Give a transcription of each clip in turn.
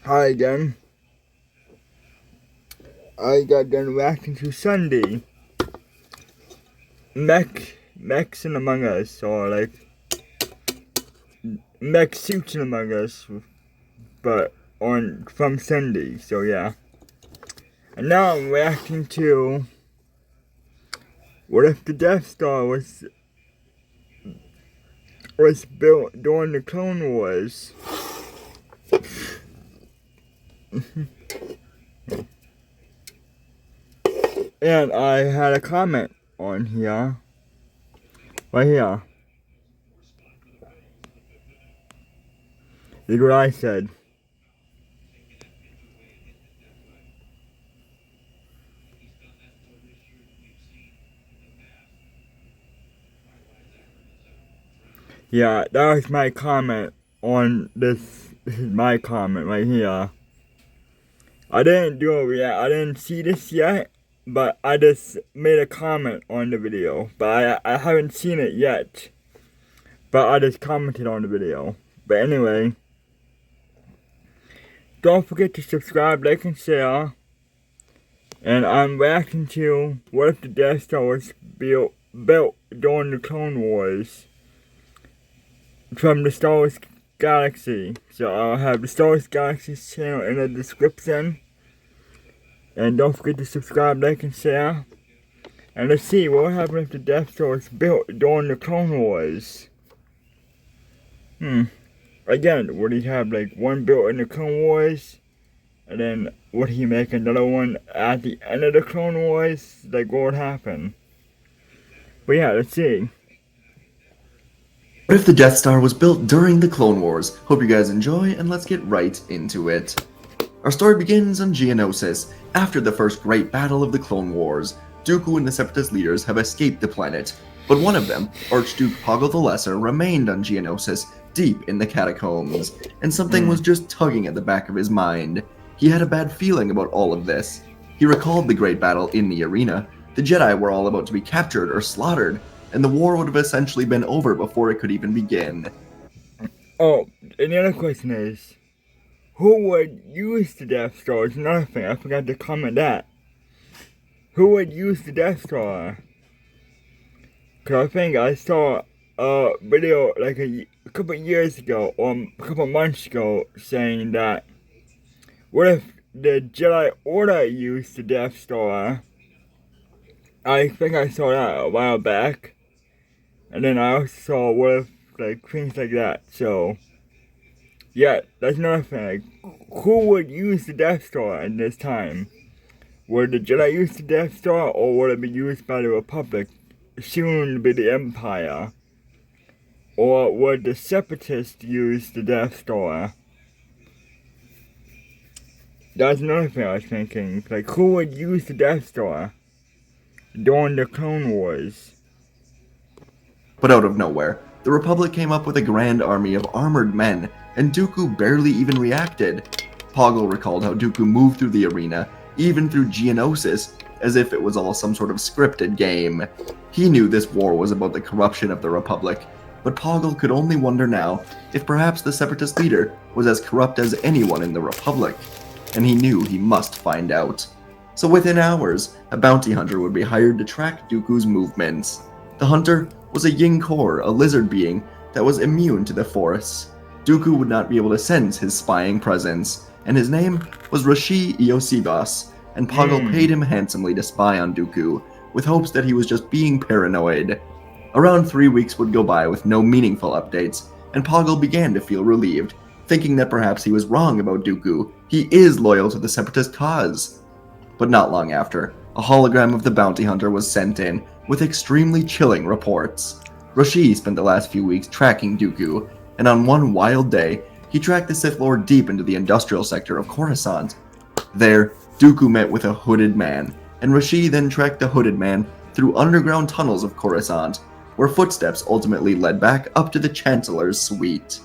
Hi again. I got done reacting to Sunday. Mechs in Among Us, or like Mech Suits in Among Us, but from Sunday. So yeah. And now I'm reacting to what if the Death Star was built during the Clone Wars. And I had a comment on here. Right here. Look what I said. Yeah, that was my comment on this. This is my comment right here. I didn't do a react. I didn't see this yet, but I just made a comment on the video. But I haven't seen it yet. But I just commented on the video. But anyway, don't forget to subscribe, like, and share. And I'm reacting to what if the Death Star was built during the Clone Wars from the Star Wars Galaxy. So I'll have the Star Wars Galaxy channel in the description. And don't forget to subscribe, like, and share. And let's see what happened if the Death Star was built during the Clone Wars. Again, would he have like one built in the Clone Wars? And then would he make another one at the end of the Clone Wars? Like what would happen? But yeah, let's see. What if the Death Star was built during the Clone Wars? Hope you guys enjoy, and let's get right into it. Our story begins on Geonosis. After the first great battle of the Clone Wars, Dooku and the Separatist leaders have escaped the planet. But one of them, Archduke Poggle the Lesser, remained on Geonosis, deep in the catacombs, and something was just tugging at the back of his mind. He had a bad feeling about all of this. He recalled the great battle in the arena. The Jedi were all about to be captured or slaughtered, and the war would have essentially been over before it could even begin. Oh, and the other question is, who would use the Death Star? Is another thing, I forgot to comment that. Who would use the Death Star? Cause I think I saw a video like a couple of years ago, or a couple of months ago, saying that what if the Jedi Order used the Death Star? I think I saw that a while back. And then I also saw what if, like, things like that. So, yeah, that's another thing. Like, who would use the Death Star in this time? Would the Jedi use the Death Star, or would it be used by the Republic, soon to be the Empire? Or would the Separatists use the Death Star? That's another thing I was thinking. Like, who would use the Death Star during the Clone Wars? But out of nowhere, the Republic came up with a grand army of armored men, and Dooku barely even reacted. Poggle recalled how Dooku moved through the arena, even through Geonosis, as if it was all some sort of scripted game. He knew this war was about the corruption of the Republic, but Poggle could only wonder now if perhaps the Separatist leader was as corrupt as anyone in the Republic, and he knew he must find out. So within hours, a bounty hunter would be hired to track Dooku's movements. The hunter was a Yin-Kor, a lizard being that was immune to the Force. Dooku would not be able to sense his spying presence, and his name was Rashi Iosibas, and Poggle paid him handsomely to spy on Dooku, with hopes that he was just being paranoid. Around 3 weeks would go by with no meaningful updates, and Poggle began to feel relieved, thinking that perhaps he was wrong about Dooku. He is loyal to the Separatist cause. But not long after, a hologram of the bounty hunter was sent in, with extremely chilling reports. Rashi spent the last few weeks tracking Dooku, and on one wild day, he tracked the Sith Lord deep into the industrial sector of Coruscant. There, Dooku met with a hooded man, and Rashi then tracked the hooded man through underground tunnels of Coruscant, where footsteps ultimately led back up to the Chancellor's suite.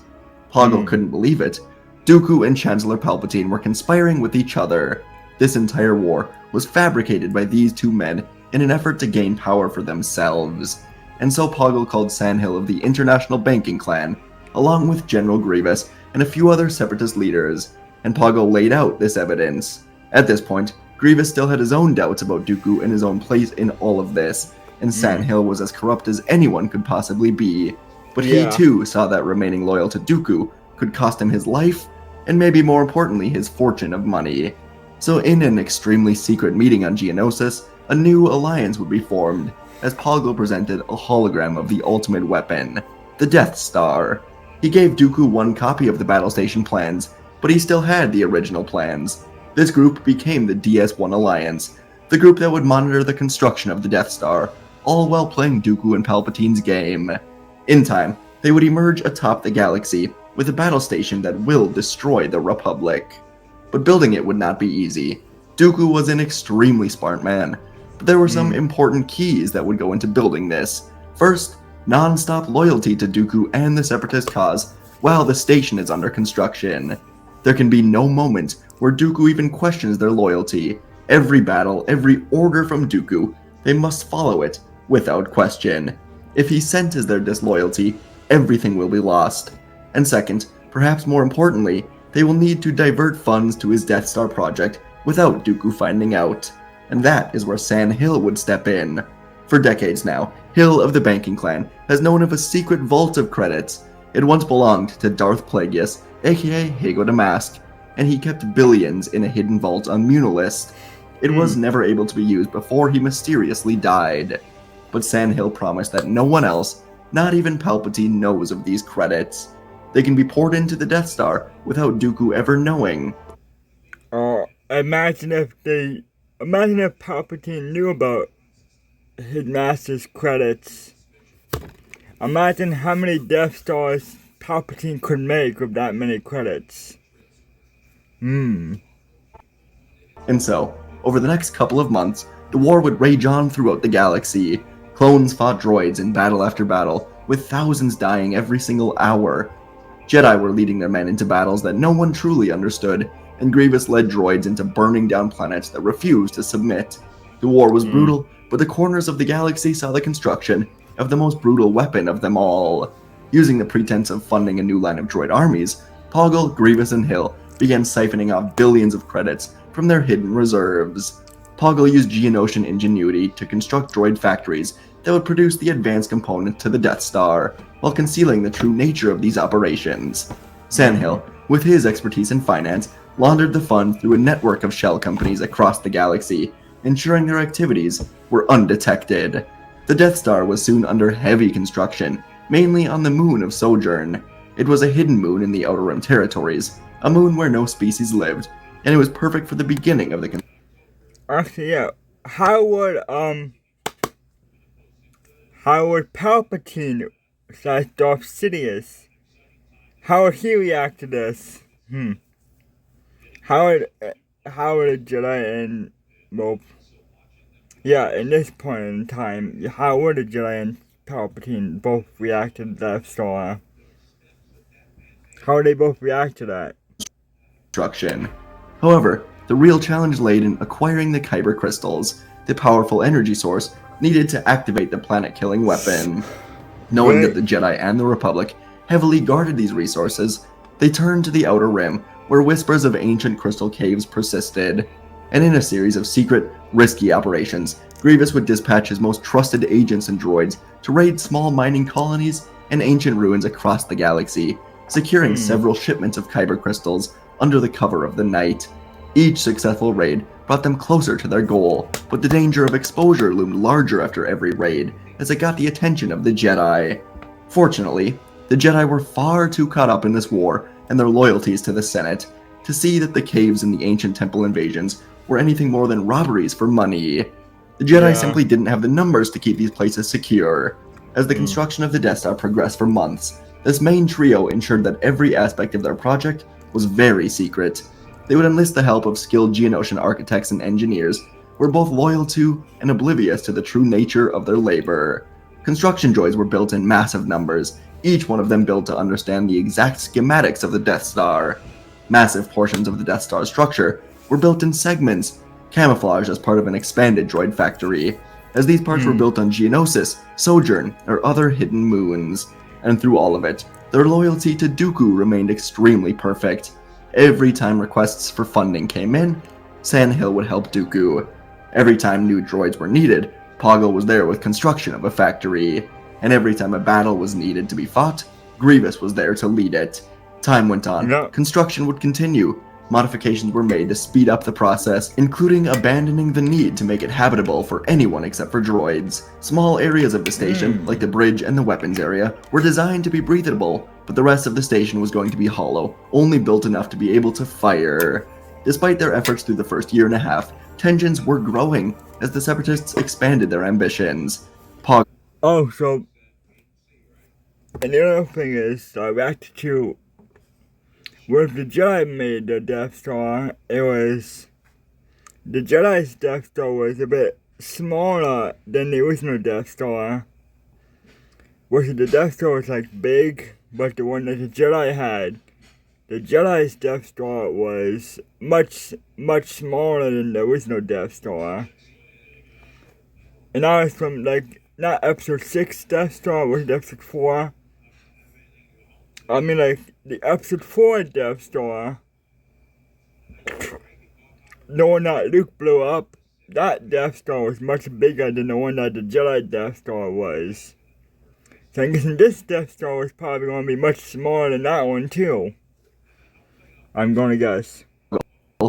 Poggle couldn't believe it. Dooku and Chancellor Palpatine were conspiring with each other. This entire war was fabricated by these two men in an effort to gain power for themselves. And so Poggle called Sandhill of the International Banking Clan, along with General Grievous and a few other Separatist leaders. and Poggle laid out this evidence. At this point, Grievous still had his own doubts about Dooku and his own place in all of this, and Sandhill was as corrupt as anyone could possibly be. But he too saw that remaining loyal to Dooku could cost him his life, and maybe more importantly his fortune of money. So in an extremely secret meeting on Geonosis, a new alliance would be formed, as Poggle presented a hologram of the ultimate weapon, the Death Star. He gave Dooku one copy of the battle station plans, but he still had the original plans. This group became the DS-1 Alliance, the group that would monitor the construction of the Death Star, all while playing Dooku and Palpatine's game. In time, they would emerge atop the galaxy with a battle station that will destroy the Republic. But building it would not be easy. Dooku was an extremely smart man, but there were some important keys that would go into building this. First, non-stop loyalty to Dooku and the Separatist cause while the station is under construction. There can be no moment where Dooku even questions their loyalty. Every battle, every order from Dooku, they must follow it without question. If he senses their disloyalty, everything will be lost. And second, perhaps more importantly, they will need to divert funds to his Death Star project without Dooku finding out. And that is where San Hill would step in. For decades now, Hill of the Banking Clan has known of a secret vault of credits. It once belonged to Darth Plagueis, aka Hago Damask, and he kept billions in a hidden vault on Munilist. It was never able to be used before he mysteriously died. But San Hill promised that no one else, not even Palpatine, knows of these credits. They can be poured into the Death Star without Dooku ever knowing. Imagine if Palpatine knew about his master's credits. Imagine how many Death Stars Palpatine could make with that many credits. And so, over the next couple of months, the war would rage on throughout the galaxy. Clones fought droids in battle after battle, with thousands dying every single hour. Jedi were leading their men into battles that no one truly understood, and Grievous led droids into burning down planets that refused to submit. The war was brutal, but the corners of the galaxy saw the construction of the most brutal weapon of them all. Using the pretense of funding a new line of droid armies, Poggle, Grievous, and Hill began siphoning off billions of credits from their hidden reserves. Poggle used Geonosian ingenuity to construct droid factories that would produce the advanced components to the Death Star, while concealing the true nature of these operations. Sandhill, with his expertise in finance, laundered the funds through a network of shell companies across the galaxy, ensuring their activities were undetected. The Death Star was soon under heavy construction, mainly on the moon of Sojourn. It was a hidden moon in the Outer Rim territories, a moon where no species lived, and it was perfect for the beginning of the Actually, yeah. How would Palpatine / Darth Sidious, how would he react to this? How would a Jedi and, well, yeah, in this point in time, how would a Jedi and Palpatine both react to the Death Star? How would they both react to that? construction. However, the real challenge laid in acquiring the Kyber crystals, the powerful energy source needed to activate the planet-killing weapon. Knowing that the Jedi and the Republic heavily guarded these resources, they turned to the Outer Rim, where whispers of ancient crystal caves persisted. And in a series of secret, risky operations, Grievous would dispatch his most trusted agents and droids to raid small mining colonies and ancient ruins across the galaxy, securing several shipments of Kyber crystals under the cover of the night. Each successful raid brought them closer to their goal, but the danger of exposure loomed larger after every raid, as it got the attention of the Jedi. Fortunately, the Jedi were far too caught up in this war and their loyalties to the Senate to see that the caves in the ancient temple invasions were anything more than robberies for money. The Jedi simply didn't have the numbers to keep these places secure. As the construction of the Death Star progressed for months, this main trio ensured that every aspect of their project was very secret. They would enlist the help of skilled Geonosian architects and engineers who were both loyal to and oblivious to the true nature of their labor. Construction droids were built in massive numbers, each one of them built to understand the exact schematics of the Death Star. Massive portions of the Death Star structure were built in segments, camouflaged as part of an expanded droid factory, as these parts were built on Geonosis, Sojourn, or other hidden moons. And through all of it, their loyalty to Dooku remained extremely perfect. Every time requests for funding came in, Sandhill would help Dooku. Every time new droids were needed, Poggle was there with construction of a factory. And every time a battle was needed to be fought, Grievous was there to lead it. Time went on. Yeah. Construction would continue. Modifications were made to speed up the process, including abandoning the need to make it habitable for anyone except for droids. Small areas of the station, like the bridge and the weapons area, were designed to be breathable, but the rest of the station was going to be hollow, only built enough to be able to fire. Despite their efforts through the first year and a half, tensions were growing as the Separatists expanded their ambitions. Oh, so, and the other thing is, back to where the Jedi made the Death Star, the Jedi's Death Star was a bit smaller than the original Death Star. Whereas the Death Star was like big, but the one that the Jedi had, the Jedi's Death Star was much smaller than the original Death Star. And I was from not episode 6 Death Star, was it episode 4? I mean, the episode 4 Death Star, the one that Luke blew up, that Death Star was much bigger than the one that the Jedi Death Star was. So I'm guessing this Death Star was probably going to be much smaller than that one too. I'm going to guess.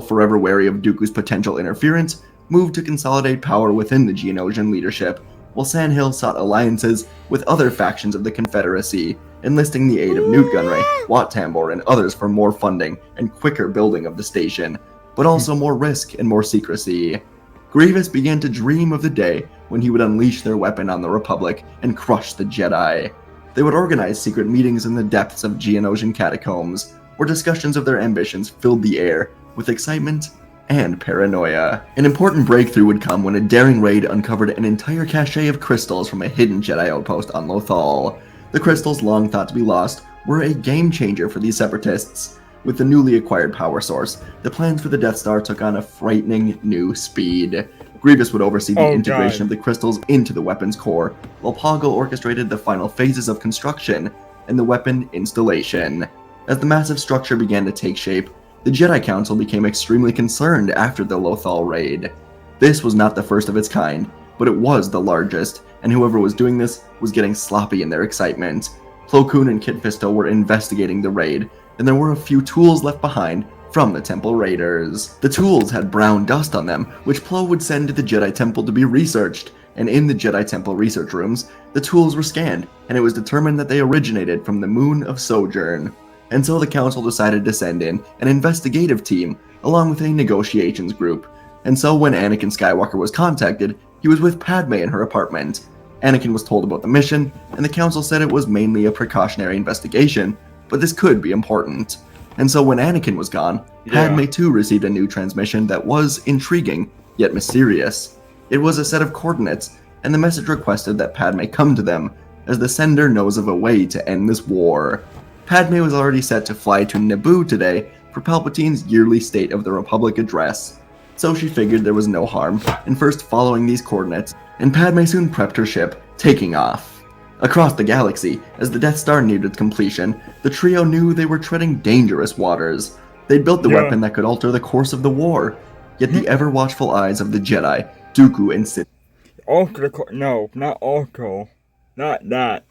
Forever wary of Dooku's potential interference, moved to consolidate power within the Geonosian leadership, while Sandhill sought alliances with other factions of the Confederacy, enlisting the aid of Nute Gunray, Wat Tambor, and others for more funding and quicker building of the station, but also more risk and more secrecy. Grievous began to dream of the day when he would unleash their weapon on the Republic and crush the Jedi. They would organize secret meetings in the depths of Geonosian catacombs, where discussions of their ambitions filled the air with excitement and paranoia. An important breakthrough would come when a daring raid uncovered an entire cache of crystals from a hidden Jedi outpost on Lothal. The crystals, long thought to be lost, were a game changer for these Separatists. With the newly acquired power source, the plans for the Death Star took on a frightening new speed. Grievous would oversee the integration of the crystals into the weapon's core, while Poggle orchestrated the final phases of construction and the weapon installation. As the massive structure began to take shape, the Jedi Council became extremely concerned after the Lothal raid. This was not the first of its kind, but it was the largest, and whoever was doing this was getting sloppy in their excitement. Plo Koon and Kit Fisto were investigating the raid, and there were a few tools left behind from the Temple Raiders. The tools had brown dust on them, which Plo would send to the Jedi Temple to be researched, and in the Jedi Temple research rooms, the tools were scanned, and it was determined that they originated from the Moon of Sojourn. And so the Council decided to send in an investigative team, along with a negotiations group. And so when Anakin Skywalker was contacted, he was with Padme in her apartment. Anakin was told about the mission, and the Council said it was mainly a precautionary investigation, but this could be important. And so when Anakin was gone, Padme too received a new transmission that was intriguing, yet mysterious. It was a set of coordinates, and the message requested that Padme come to them, as the sender knows of a way to end this war. Padme was already set to fly to Naboo today for Palpatine's yearly State of the Republic address, so she figured there was no harm in first following these coordinates, and Padme soon prepped her ship, taking off. Across the galaxy, as the Death Star neared its completion, the trio knew they were treading dangerous waters. They'd built the weapon that could alter the course of the war, yet the ever-watchful eyes of the Jedi, Dooku and Sidious. No, not alter. Not that.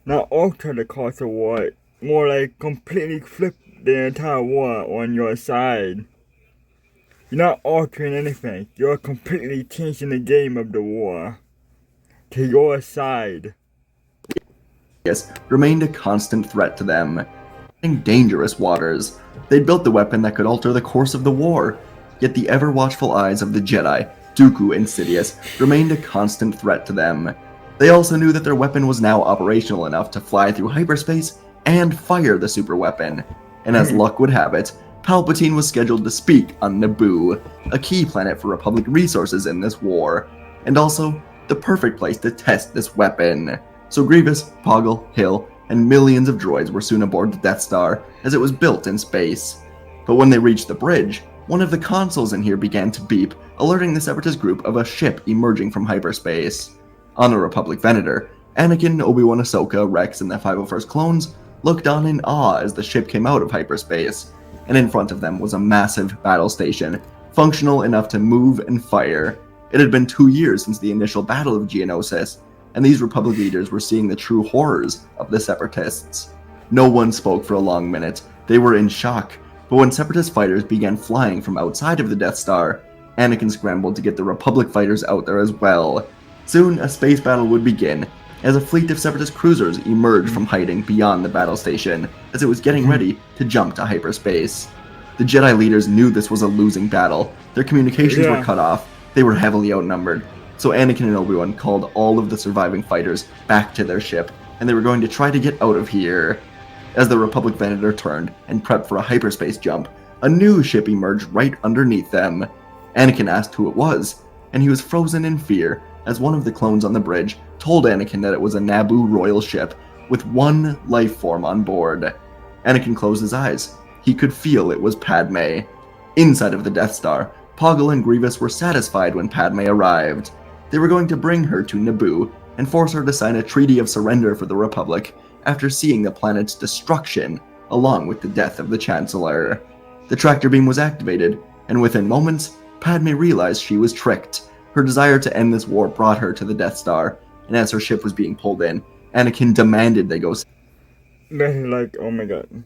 Not alter the course of war, more like completely flip the entire war on your side. You're not altering anything, you're completely changing the game of the war to your side. Remained a constant threat to them. In dangerous waters, they'd built the weapon that could alter the course of the war, yet the ever-watchful eyes of the Jedi, Dooku and Sidious, remained a constant threat to them. They also knew that their weapon was now operational enough to fly through hyperspace and fire the super weapon. And as luck would have it, Palpatine was scheduled to speak on Naboo, a key planet for Republic resources in this war, and also the perfect place to test this weapon. So Grievous, Poggle, Hill, and millions of droids were soon aboard the Death Star as it was built in space. But when they reached the bridge, one of the consoles in here began to beep, alerting the Separatist group of a ship emerging from hyperspace. On the Republic Venator, Anakin, Obi-Wan, Ahsoka, Rex, and the 501st clones looked on in awe as the ship came out of hyperspace. and in front of them was a massive battle station, functional enough to move and fire. It had been 2 years since the initial Battle of Geonosis, and these Republic leaders were seeing the true horrors of the Separatists. No one spoke for a long minute. They were in shock, but when Separatist fighters began flying from outside of the Death Star, Anakin scrambled to get the Republic fighters out there as well. Soon, a space battle would begin, as a fleet of Separatist cruisers emerged from hiding beyond the battle station, as it was getting ready to jump to hyperspace. The Jedi leaders knew this was a losing battle. Their communications were cut off. They were heavily outnumbered. So Anakin and Obi-Wan called all of the surviving fighters back to their ship, and they were going to try to get out of here. As the Republic Venator turned and prepped for a hyperspace jump, a new ship emerged right underneath them. Anakin asked who it was, and he was frozen in fear as one of the clones on the bridge told Anakin that it was a Naboo royal ship with one life form on board. Anakin closed his eyes. He could feel it was Padme. Inside of the Death Star, Poggle and Grievous were satisfied when Padme arrived. They were going to bring her to Naboo and force her to sign a treaty of surrender for the Republic after seeing the planet's destruction along with the death of the Chancellor. The tractor beam was activated, and within moments, Padme realized she was tricked. Her desire to end this war brought her to the Death Star, and as her ship was being pulled in, Anakin demanded they go. Like, oh my god.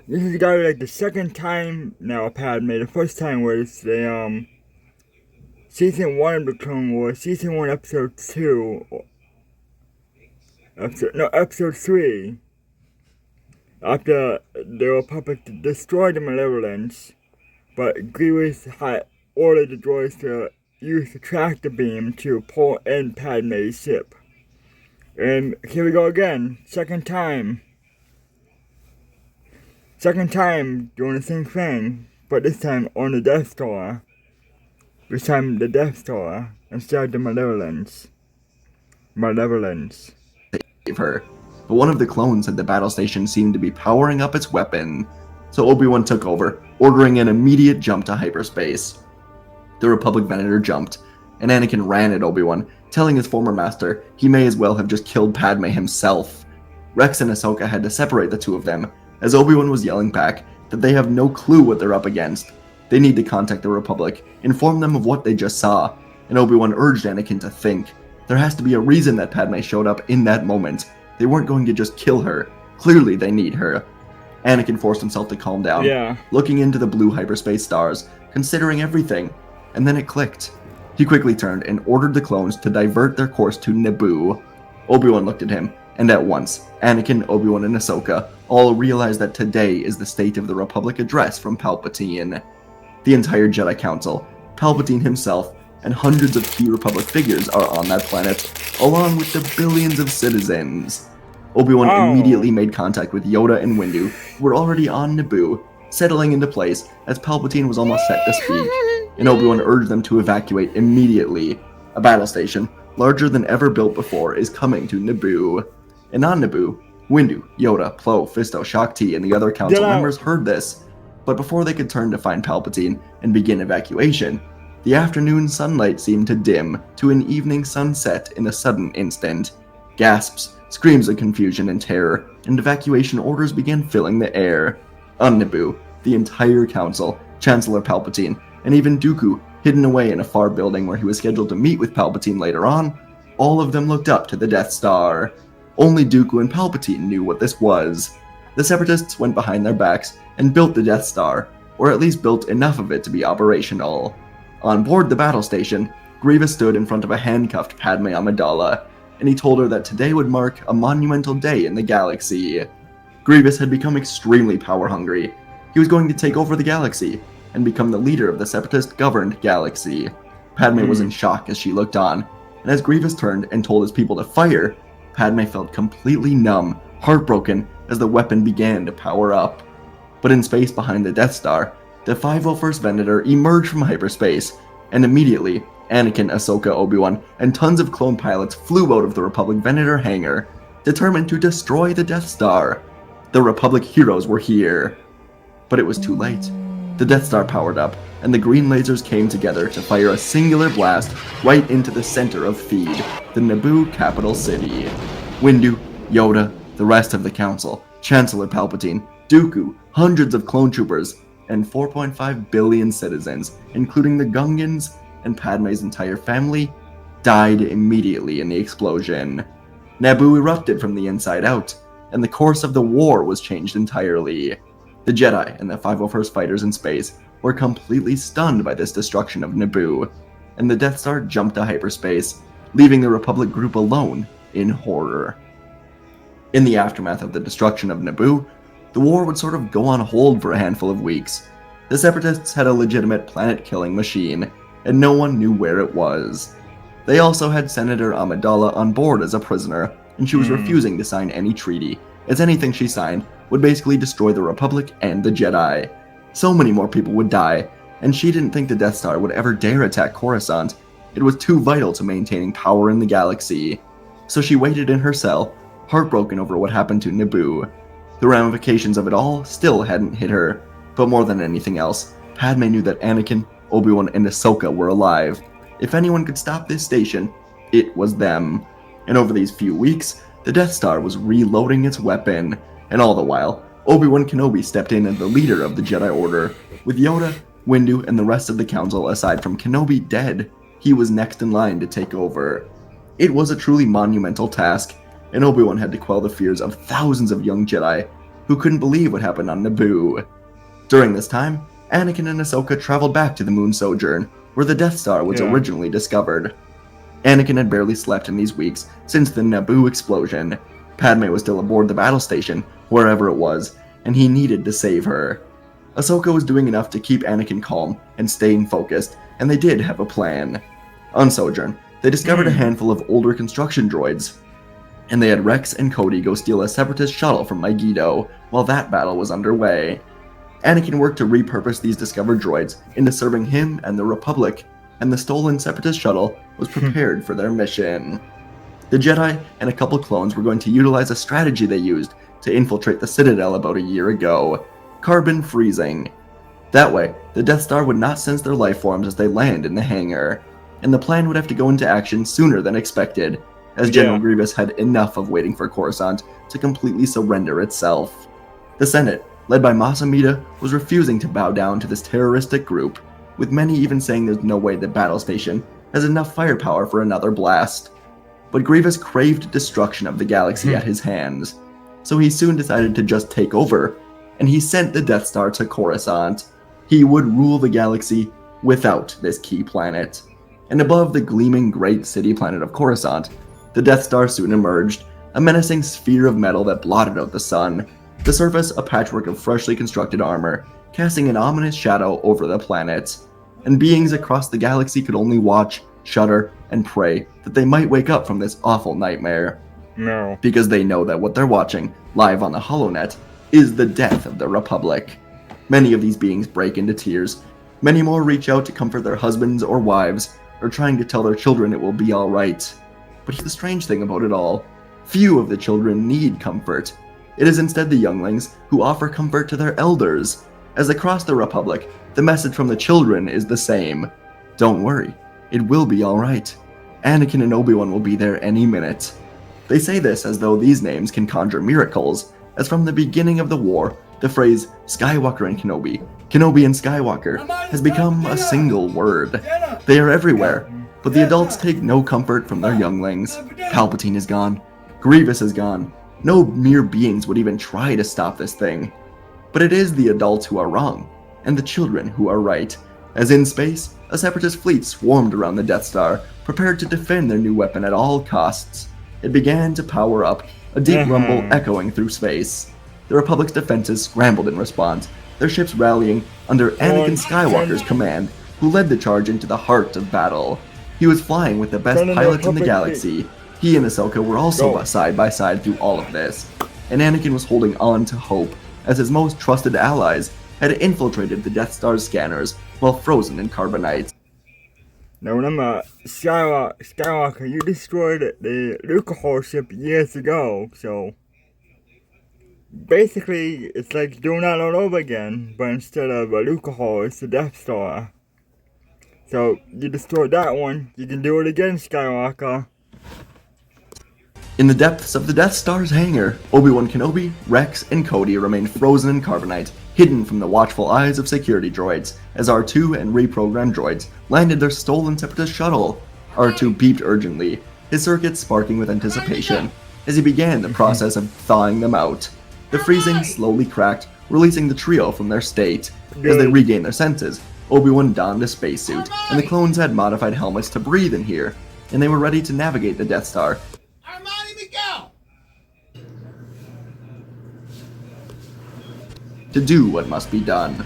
This is gotta be like the second time now, Padme. The first time was the, Season 1 of the Clone Wars, Season 1, Episode 2. Episode 3. After the Republic destroyed the Malevolence, but Grievous had ordered the droids to use the tractor beam to pull in Padme's ship. And here we go again, second time doing the same thing, but this time on the Death Star. This time the Death Star instead of the Malevolence. Save her. But one of the clones at the battle station seemed to be powering up its weapon, so Obi-Wan took over, ordering an immediate jump to hyperspace. The Republic Venator jumped, and Anakin ran at Obi-Wan, telling his former master he may as well have just killed Padme himself. Rex and Ahsoka had to separate the two of them, as Obi-Wan was yelling back that they have no clue what they're up against. They need to contact the Republic, inform them of what they just saw, and Obi-Wan urged Anakin to think. There has to be a reason that Padme showed up in that moment. They weren't going to just kill her. Clearly they need her. Anakin forced himself to calm down, looking into the blue hyperspace stars, considering everything, and then it clicked. He quickly turned and ordered the clones to divert their course to Naboo. Obi-Wan looked at him, and at once, Anakin, Obi-Wan, and Ahsoka all realized that today is the State of the Republic address from Palpatine. The entire Jedi Council, Palpatine himself, and hundreds of key Republic figures are on that planet, along with the billions of citizens. Obi-Wan immediately made contact with Yoda and Windu, who were already on Naboo, settling into place as Palpatine was almost set to speak, and Obi-Wan urged them to evacuate immediately. A battle station, larger than ever built before, is coming to Naboo. And on Naboo, Windu, Yoda, Plo, Fisto, Shaak Ti, and the other council members heard this, but before they could turn to find Palpatine and begin evacuation, the afternoon sunlight seemed to dim to an evening sunset in a sudden instant. Gasps, screams of confusion and terror, and evacuation orders began filling the air. On Naboo, the entire council, Chancellor Palpatine, and even Dooku, hidden away in a far building where he was scheduled to meet with Palpatine later on, all of them looked up to the Death Star. Only Dooku and Palpatine knew what this was. The Separatists went behind their backs and built the Death Star, or at least built enough of it to be operational. On board the battle station, Grievous stood in front of a handcuffed Padme Amidala, and he told her that today would mark a monumental day in the galaxy. Grievous had become extremely power-hungry. He was going to take over the galaxy, and become the leader of the Separatist-governed galaxy. Padme was in shock as she looked on, and as Grievous turned and told his people to fire, Padme felt completely numb, heartbroken, as the weapon began to power up. But in space behind the Death Star, the 501st Venator emerged from hyperspace, and immediately, Anakin, Ahsoka, Obi-Wan, and tons of clone pilots flew out of the Republic Venator hangar, determined to destroy the Death Star. The Republic heroes were here. But it was too late. The Death Star powered up, and the green lasers came together to fire a singular blast right into the center of Theed, the Naboo capital city. Windu, Yoda, the rest of the council, Chancellor Palpatine, Dooku, hundreds of clone troopers, and 4.5 billion citizens, including the Gungans and Padme's entire family, died immediately in the explosion. Naboo erupted from the inside out, and the course of the war was changed entirely. The Jedi and the 501st Fighters in space were completely stunned by this destruction of Naboo, and the Death Star jumped to hyperspace, leaving the Republic group alone in horror. In the aftermath of the destruction of Naboo, the war would sort of go on hold for a handful of weeks. The Separatists had a legitimate planet-killing machine, and no one knew where it was. They also had Senator Amidala on board as a prisoner, and she was refusing to sign any treaty, as anything she signed would basically destroy the Republic and the Jedi. So many more people would die, and she didn't think the Death Star would ever dare attack Coruscant. It was too vital to maintaining power in the galaxy. So she waited in her cell, heartbroken over what happened to Naboo. The ramifications of it all still hadn't hit her, but more than anything else, Padme knew that Anakin, Obi-Wan, and Ahsoka were alive. If anyone could stop this station, it was them. And over these few weeks, the Death Star was reloading its weapon, and all the while, Obi-Wan Kenobi stepped in as the leader of the Jedi Order. With Yoda, Windu, and the rest of the Council aside from Kenobi dead, he was next in line to take over. It was a truly monumental task, and Obi-Wan had to quell the fears of thousands of young Jedi who couldn't believe what happened on Naboo. During this time, Anakin and Ahsoka traveled back to the Moon Sojourn, where the Death Star was originally discovered. Anakin had barely slept in these weeks since the Naboo explosion. Padme was still aboard the battle station, wherever it was, and he needed to save her. Ahsoka was doing enough to keep Anakin calm and staying focused, and they did have a plan. On Sojourn, they discovered a handful of older construction droids, and they had Rex and Cody go steal a Separatist shuttle from Megiddo while that battle was underway. Anakin worked to repurpose these discovered droids into serving him and the Republic, and the stolen Separatist shuttle was prepared for their mission. The Jedi and a couple clones were going to utilize a strategy they used to infiltrate the Citadel about a year ago: carbon freezing. That way, the Death Star would not sense their life forms as they land in the hangar, and the plan would have to go into action sooner than expected, as General Grievous had enough of waiting for Coruscant to completely surrender itself. The Senate, led by Mas Amedda, was refusing to bow down to this terroristic group, with many even saying there's no way the battle station has enough firepower for another blast. But Grievous craved destruction of the galaxy at his hands, so he soon decided to just take over, and he sent the Death Star to Coruscant. He would rule the galaxy without this key planet. And above the gleaming great city planet of Coruscant, the Death Star soon emerged, a menacing sphere of metal that blotted out the sun, the surface a patchwork of freshly constructed armor, casting an ominous shadow over the planet. And beings across the galaxy could only watch, shudder, and pray that they might wake up from this awful nightmare. No. Because they know that what they're watching, live on the HoloNet, is the death of the Republic. Many of these beings break into tears. Many more reach out to comfort their husbands or wives, or trying to tell their children it will be alright. But here's the strange thing about it all. Few of the children need comfort. It is instead the younglings who offer comfort to their elders. As they cross the Republic, the message from the children is the same. Don't worry, it will be alright. Anakin and Obi-Wan will be there any minute. They say this as though these names can conjure miracles, as from the beginning of the war, the phrase Skywalker and Kenobi, Kenobi and Skywalker, has become a single word. They are everywhere, but the adults take no comfort from their younglings. Palpatine is gone. Grievous is gone. No mere beings would even try to stop this thing. But it is the adults who are wrong, and the children who are right, as in space, a Separatist fleet swarmed around the Death Star, prepared to defend their new weapon at all costs. It began to power up, a deep rumble echoing through space. The Republic's defenses scrambled in response, their ships rallying under Anakin Skywalker's command, who led the charge into the heart of battle. He was flying with the best pilots in the galaxy. He and Ahsoka were also side by side through all of this, and Anakin was holding on to hope, as his most trusted allies had infiltrated the Death Star's scanners while frozen in carbonite. Now remember, Skywalker, you destroyed the Lucahor ship years ago, so basically it's like doing that all over again, but instead of a Lucahor, it's the Death Star. So you destroyed that one, you can do it again, Skywalker. In the depths of the Death Star's hangar, Obi-Wan Kenobi, Rex, and Cody remained frozen in carbonite, hidden from the watchful eyes of security droids, as R2 and reprogrammed droids landed their stolen Separatist shuttle. R2 beeped urgently, his circuits sparking with anticipation, as he began the process of thawing them out. The freezing slowly cracked, releasing the trio from their state. As they regained their senses, Obi-Wan donned a spacesuit, and the clones had modified helmets to breathe in here, and they were ready to navigate the Death Star. To do what must be done.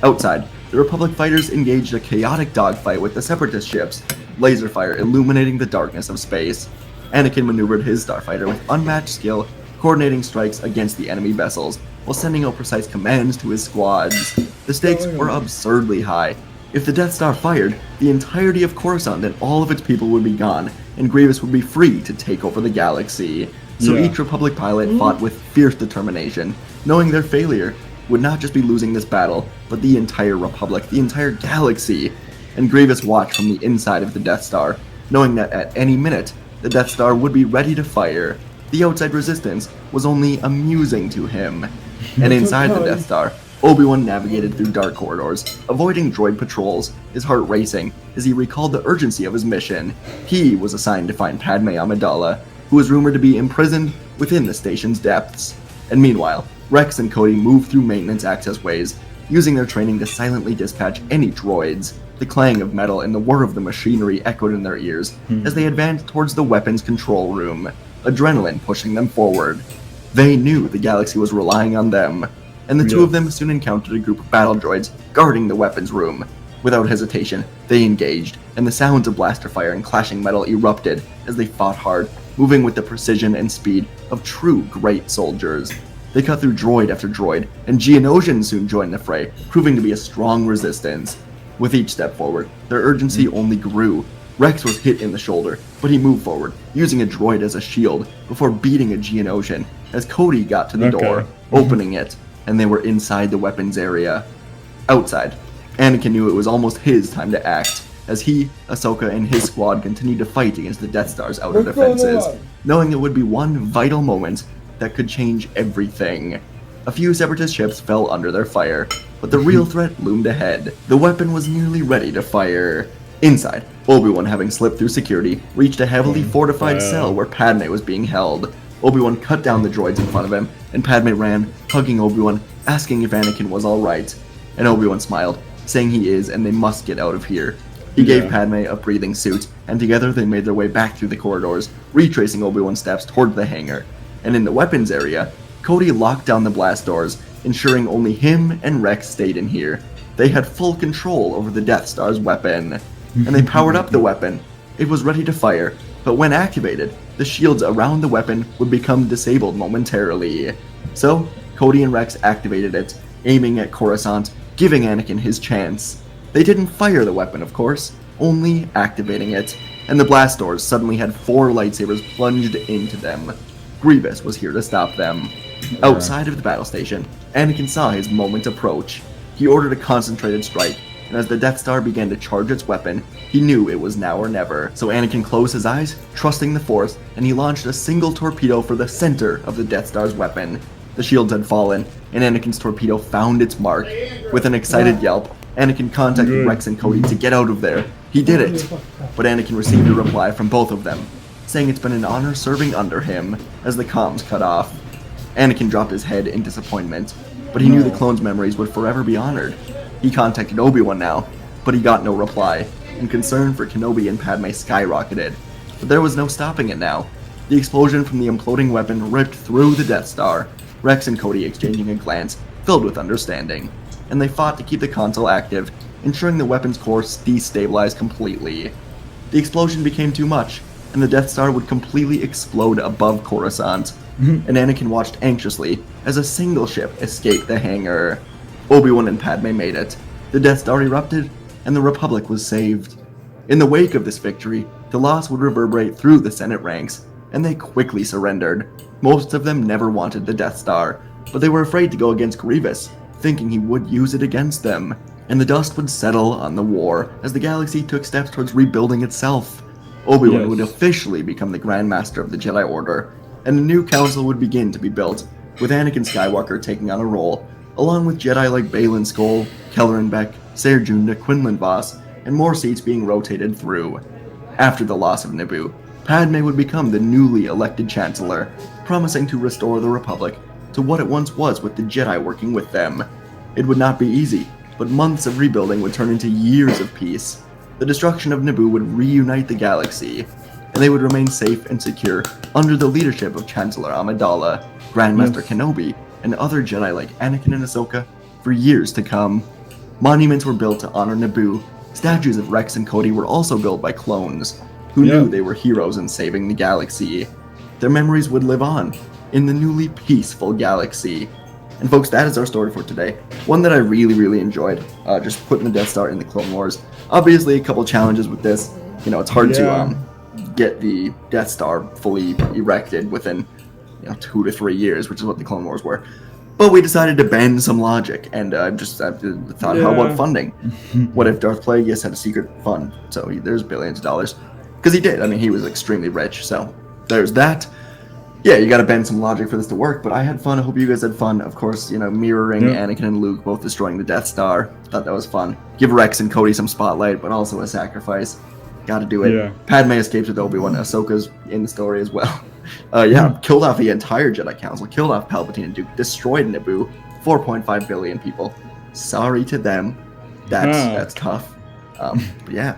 Outside, the Republic fighters engaged a chaotic dogfight with the Separatist ships, laser fire illuminating the darkness of space. Anakin maneuvered his starfighter with unmatched skill, coordinating strikes against the enemy vessels, while sending out precise commands to his squads. The stakes were absurdly high. If the Death Star fired, the entirety of Coruscant and all of its people would be gone, and Grievous would be free to take over the galaxy. So each Republic pilot fought with fierce determination, knowing their failure would not just be losing this battle, but the entire Republic, the entire galaxy. And Grievous watched from the inside of the Death Star, knowing that at any minute, the Death Star would be ready to fire. The outside resistance was only amusing to him. And inside the Death Star, Obi-Wan navigated through dark corridors, avoiding droid patrols, his heart racing as he recalled the urgency of his mission. He was assigned to find Padme Amidala, who was rumored to be imprisoned within the station's depths. And meanwhile, Rex and Cody moved through maintenance access ways, using their training to silently dispatch any droids. The clang of metal and the whir of the machinery echoed in their ears as they advanced towards the weapons control room, adrenaline pushing them forward. They knew the galaxy was relying on them, and the two of them soon encountered a group of battle droids guarding the weapons room. Without hesitation, they engaged, and the sounds of blaster fire and clashing metal erupted as they fought hard, moving with the precision and speed of true great soldiers. They cut through droid after droid, and Geonosian soon joined the fray, proving to be a strong resistance. With each step forward, their urgency only grew. Rex was hit in the shoulder, but he moved forward, using a droid as a shield, before beating a Geonosian, as Cody got to the door, opening it, and they were inside the weapons area. Outside, Anakin knew it was almost his time to act, as he, Ahsoka, and his squad continued to fight against the Death Star's outer defenses, knowing it would be one vital moment that could change everything. A few Separatist ships fell under their fire, but the real threat loomed ahead. The weapon was nearly ready to fire. Inside, Obi-Wan, having slipped through security, reached a heavily fortified cell where Padme was being held. Obi-Wan cut down the droids in front of him, and Padme ran, hugging Obi-Wan, asking if Anakin was alright. And Obi-Wan smiled, saying he is and they must get out of here. He gave Padme a breathing suit, and together they made their way back through the corridors, retracing Obi-Wan's steps toward the hangar. And in the weapons area, Cody locked down the blast doors, ensuring only him and Rex stayed in here. They had full control over the Death Star's weapon, and they powered up the weapon. It was ready to fire, but when activated, the shields around the weapon would become disabled momentarily. So, Cody and Rex activated it, aiming at Coruscant, giving Anakin his chance. They didn't fire the weapon, of course, only activating it, and the blast doors suddenly had 4 lightsabers plunged into them. Grievous was here to stop them. Outside of the battle station, Anakin saw his moment approach. He ordered a concentrated strike, and as the Death Star began to charge its weapon, he knew it was now or never. So Anakin closed his eyes, trusting the Force, and he launched a single torpedo for the center of the Death Star's weapon. The shields had fallen, and Anakin's torpedo found its mark. With an excited yelp, Anakin contacted Rex and Cody to get out of there. He did it, but Anakin received a reply from both of them, saying it's been an honor serving under him, as the comms cut off. Anakin dropped his head in disappointment, but he knew the clone's memories would forever be honored. He contacted Obi-Wan now, but he got no reply, and concern for Kenobi and Padme skyrocketed. But there was no stopping it now. The explosion from the imploding weapon ripped through the Death Star, Rex and Cody exchanging a glance filled with understanding, and they fought to keep the console active, ensuring the weapon's core destabilized completely. The explosion became too much, and the Death Star would completely explode above Coruscant, and Anakin watched anxiously as a single ship escaped the hangar. Obi-Wan and Padme made it. The Death Star erupted, and the Republic was saved. In the wake of this victory, the loss would reverberate through the Senate ranks, and they quickly surrendered. Most of them never wanted the Death Star, but they were afraid to go against Grievous, thinking he would use it against them. And the dust would settle on the war as the galaxy took steps towards rebuilding itself. Obi-Wan Yes. would officially become the Grand Master of the Jedi Order, and a new council would begin to be built, with Anakin Skywalker taking on a role, along with Jedi like Baylan Skoll, Kelleran Beck, Ser Junda, Quinlan Vos, and more seats being rotated through. After the loss of Naboo, Padme would become the newly elected Chancellor, promising to restore the Republic to what it once was with the Jedi working with them. It would not be easy, but months of rebuilding would turn into years of peace. The destruction of Naboo would reunite the galaxy, and they would remain safe and secure under the leadership of Chancellor Amidala, Grandmaster Yes. Kenobi, and other Jedi like Anakin and Ahsoka for years to come. Monuments were built to honor Naboo. Statues of Rex and Cody were also built by clones who Yeah. knew they were heroes in saving the galaxy. Their memories would live on in the newly peaceful galaxy. And folks, that is our story for today. One that I really enjoyed. Just putting the Death Star in the Clone Wars. Obviously, a couple challenges with this. You know, it's hard Yeah. to get the Death Star fully erected within 2 to 3 years, which is what the Clone Wars were. But we decided to bend some logic, and I thought, how about Yeah. funding? What if Darth Plagueis had a secret fund? So there's billions of dollars. Because he did. I mean, he was extremely rich, so there's that. Yeah, you gotta bend some logic for this to work, but I had fun. I hope you guys had fun. Of course, mirroring Yeah. Anakin and Luke both destroying the Death Star. Thought that was fun. Give Rex and Cody some spotlight, but also a sacrifice. Gotta do it. Yeah. Padme escapes with Obi-Wan. Ahsoka's in the story as well. Killed off the entire Jedi Council, killed off Palpatine and Duke, destroyed Naboo, 4.5 billion people. Sorry to them. That's tough. But yeah,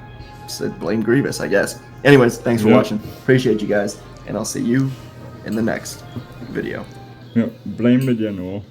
so blame Grievous, I guess. Anyways, thanks for Yeah. watching. Appreciate you guys, and I'll see you in the next video. Yeah. Blame the general.